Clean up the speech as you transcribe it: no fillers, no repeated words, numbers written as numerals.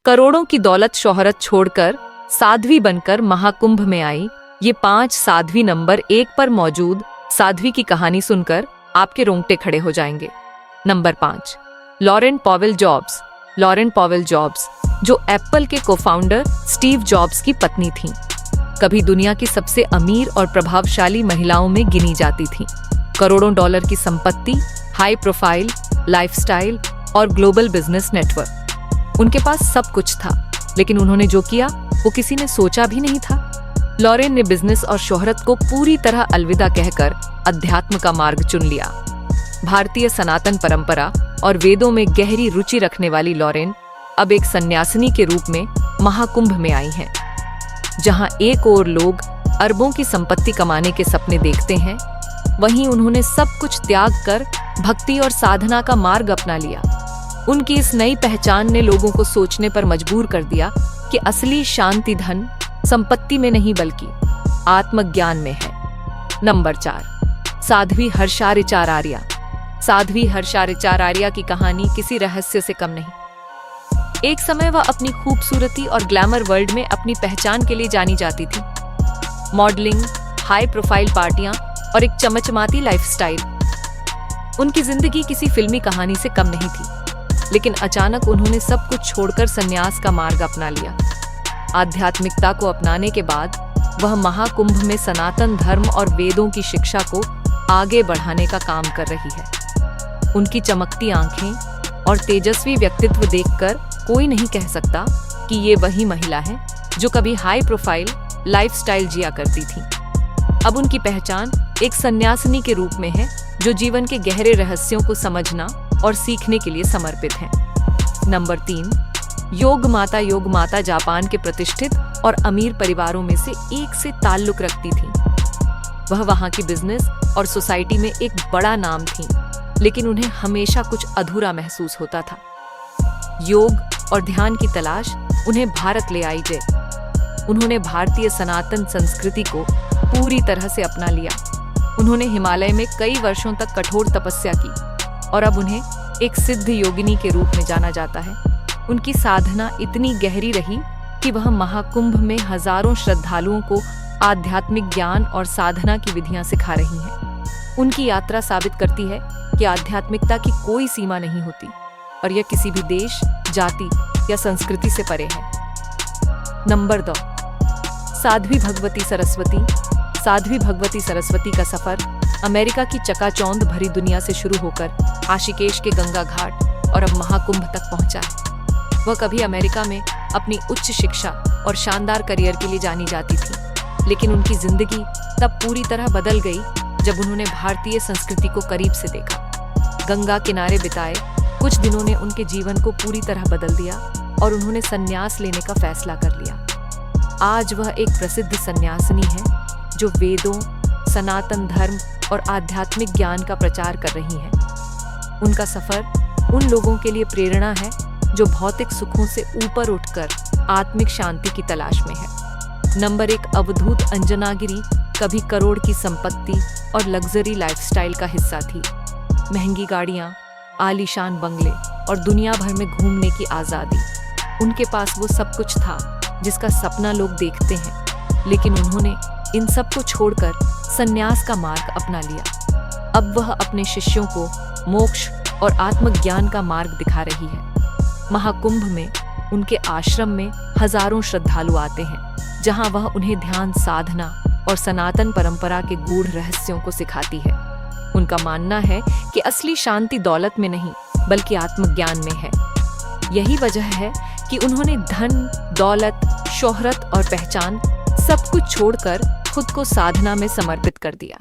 करोड़ों की दौलत शोहरत छोड़कर साध्वी बनकर महाकुंभ में आई। ये 5 साध्वी नंबर 1 पर मौजूद साध्वी की कहानी सुनकर आपके रोंगटे खड़े हो जाएंगे। Number 5, Laurene Powell Jobs. Laurene Powell Jobs जो एप्पल के कोफाउंडर स्टीव जॉब्स की पत्नी थीं, कभी दुनिया की सबसे अमीर और प्रभावशाली महिलाओं में गिनी जाती थीं। करोड़ों डॉलर की संपत्ति, हाई प्रोफाइल लाइफस्टाइल और ग्लोबल बिजनेस नेटवर्क। उनके पास सब कुछ था, लेकिन उन्होंने जो किया वो किसी ने सोचा भी नहीं था। लॉरेन ने बिजनेस और शोहरत को पूरी तरह अलविदा कहकर अध्यात्म का मार्ग चुन लिया। भारतीय सनातन परंपरा और वेदों में गहरी रुचि रखने वाली लॉरेन अब एक सन्यासिनी के रूप में महाकुंभ में आई हैं। जहां एक ओर लोग अरबों की संपत्ति कमाने के सपने देखते हैं, वहीं उन्होंने सब कुछ त्याग कर भक्ति और साधना का मार्ग अपना लिया। उनकी इस नई पहचान ने लोगों को सोचने पर मजबूर कर दिया कि असली शांति धन संपत्ति में नहीं बल्कि आत्मज्ञान में है। नंबर 4, साध्वी हर्षारिचार्या। साध्वी हर्षारिचार्या की कहानी किसी रहस्य से कम नहीं। एक समय वह अपनी खूबसूरती और ग्लैमर वर्ल्ड में अपनी पहचान के लिए जानी जाती थी। मॉडलिंग, हाई प्रोफाइल पार्टियां और एक चमचमाती लाइफस्टाइल। उनकी जिंदगी किसी फिल्मी कहानी से कम नहीं थी, लेकिन अचानक उन्होंने सब कुछ छोड़कर संन्यास का मार्ग अपना लिया। आध्यात्मिकता को अपनाने के बाद वह महाकुंभ में सनातन धर्म और वेदों की शिक्षा को आगे बढ़ाने का काम कर रही है। उनकी चमकती आंखें और तेजस्वी व्यक्तित्व देखकर कोई नहीं कह सकता कि ये वही महिला है जो कभी हाई प्रोफाइल लाइफस्टाइल जिया करती थी। अब उनकी पहचान एक सन्यासिनी के रूप में है, जो जीवन के गहरे रहस्यों को समझना और सीखने के लिए समर्पित है। नंबर 3, योग माता। योग माता जापान के प्रतिष्ठित और अमीर परिवारों में से एक से ताल्लुक रखती थी। वह वहां की बिजनेस और सोसाइटी में एक बड़ा नाम थी, लेकिन उन्हें हमेशा कुछ अधूरा महसूस होता था। योग और ध्यान की तलाश उन्हें भारत ले आई। उन्होंने भारतीय सनातन संस्कृति को पूरी तरह से अपना लिया। उन्होंने हिमालय में कई वर्षों तक कठोर तपस्या की और अब उन्हें एक सिद्ध योगिनी के रूप में जाना जाता है। उनकी साधना इतनी गहरी रही कि वह महाकुंभ में हजारों श्रद्धालुओं को आध्यात्मिक ज्ञान और साधना की विधियां सिखा रही हैं। उनकी यात्रा साबित करती है कि आध्यात्मिकता की कोई सीमा नहीं होती और यह किसी भी देश, जाति या संस्कृति से परे है। नंबर 2, साध्वी भगवती सरस्वती। साध्वी भगवती सरस्वती का सफर अमेरिका की चकाचौंध भरी दुनिया से शुरू होकर आशिकेश के गंगा घाट और अब महाकुंभ तक पहुंचा है। वह कभी अमेरिका में अपनी उच्च शिक्षा और शानदार करियर के लिए जानी जाती थी, लेकिन उनकी जिंदगी तब पूरी तरह बदल गई जब उन्होंने भारतीय संस्कृति को करीब से देखा। गंगा किनारे बिताए कुछ दिनों ने उनके जीवन को पूरी तरह बदल दिया और उन्होंने संन्यास लेने का फैसला कर लिया। आज वह एक प्रसिद्ध संन्यासिनी है जो वेदों, सनातन धर्म और आध्यात्मिक ज्ञान का प्रचार कर रही हैं। उनका सफर उन लोगों के लिए प्रेरणा है जो भौतिक सुखों से ऊपर उठकर आत्मिक शांति की तलाश में है। नंबर 1, अवधूत अंजनागिरी कभी करोड़ की संपत्ति और लग्जरी लाइफस्टाइल का हिस्सा थी। महंगी गाड़ियां, आलीशान बंगले और दुनिया भर में घूमने की आज़ादी। उनके पास वो सब कुछ था जिसका सपना लोग देखते हैं, लेकिन उन्होंने इन सब को छोड़कर संन्यास का मार्ग अपना लिया। अब वह अपने शिष्यों को मोक्ष और आत्मज्ञान का मार्ग दिखा रही है। महाकुंभ में उनके आश्रम में हजारों श्रद्धालु आते हैं, जहां वह उन्हें ध्यान, साधना और सनातन परंपरा के गूढ़ रहस्यों को सिखाती है। उनका मानना है कि असली शांति दौलत में नहीं बल्कि आत्मज्ञान में है। यही वजह है कि उन्होंने धन, दौलत, शोहरत और पहचान सब कुछ छोड़कर खुद को साधना में समर्पित कर दिया।